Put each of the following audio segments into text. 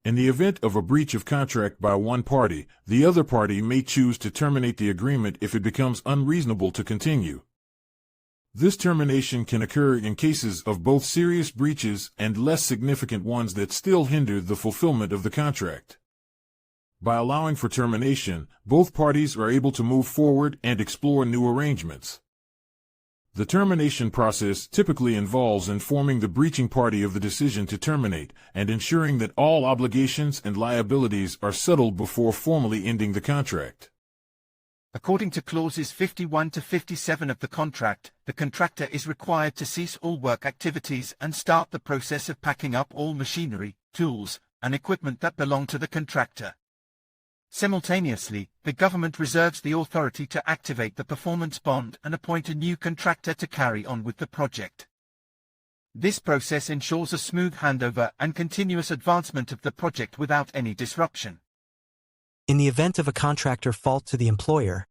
In the event of a breach of contract by one party, the other party may choose to terminate the agreement if it becomes unreasonable to continue. This termination can occur in cases of both serious breaches and less significant ones that still hinder the fulfillment of the contract. By allowing for termination, both parties are able to move forward and explore new arrangements. The termination process typically involves informing the breaching party of the decision to terminate and ensuring that all obligations and liabilities are settled before formally ending the contract. According to clauses 51 to 57 of the contract, the contractor is required to cease all work activities and start the process of packing up all machinery, tools, and equipment that belong to the contractor. Simultaneously, the government reserves the authority to activate the performance bond and appoint a new contractor to carry on with the project. This process ensures a smooth handover and continuous advancement of the project without any disruption. In the event of a contractor fault to the employer,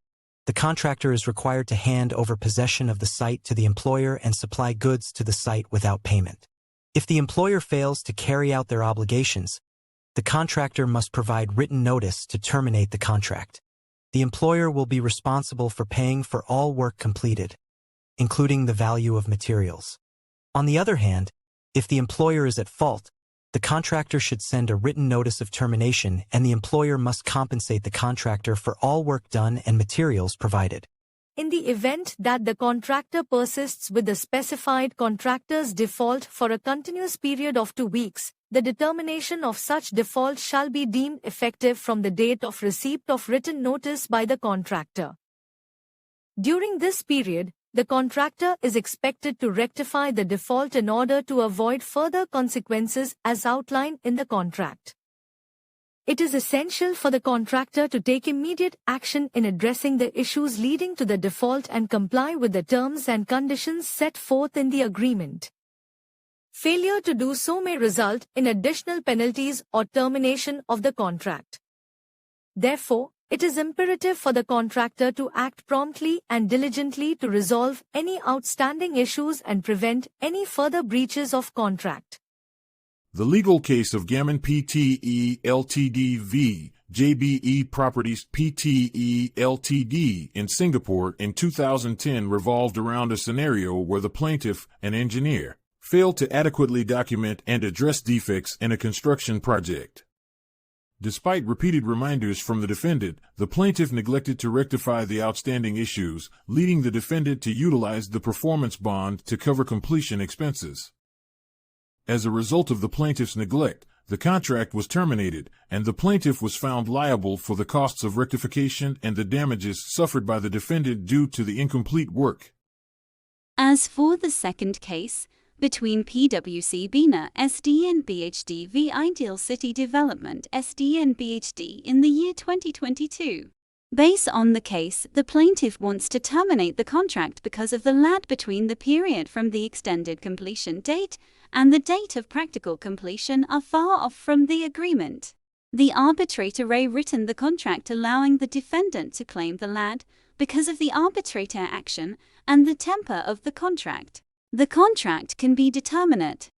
the contractor is required to hand over possession of the site to the employer and supply goods to the site without payment. If the employer fails to carry out their obligations, the contractor must provide written notice to terminate the contract. The employer will be responsible for paying for all work completed, including the value of materials. On the other hand, if the employer is at fault, the contractor should send a written notice of termination and the employer must compensate the contractor for all work done and materials provided. In the event that the contractor persists with the specified contractor's default for a continuous period of 2 weeks, the determination of such default shall be deemed effective from the date of receipt of written notice by the contractor. During this period, the contractor is expected to rectify the default in order to avoid further consequences as outlined in the contract. It is essential for the contractor to take immediate action in addressing the issues leading to the default and comply with the terms and conditions set forth in the agreement. Failure to do so may result in additional penalties or termination of the contract. Therefore, it is imperative for the contractor to act promptly and diligently to resolve any outstanding issues and prevent any further breaches of contract. The legal case of Gammon Pte. Ltd. v. JBE Properties Pte. Ltd. in Singapore in 2010 revolved around a scenario where the plaintiff, an engineer, failed to adequately document and address defects in a construction project. Despite repeated reminders from the defendant, the plaintiff neglected to rectify the outstanding issues, leading the defendant to utilize the performance bond to cover completion expenses. As a result of the plaintiff's neglect, the contract was terminated, and the plaintiff was found liable for the costs of rectification and the damages suffered by the defendant due to the incomplete work. As for the second case, between PwC Bina SD and BHD v Ideal City Development SD and BHD in the year 2022. Based on the case, the plaintiff wants to terminate the contract because of the lag between the period from the extended completion date and the date of practical completion are far off from the agreement. The arbitrator rewritten the contract allowing the defendant to claim the lag because of the arbitrator action and the temper of the contract. The contract can be determinate.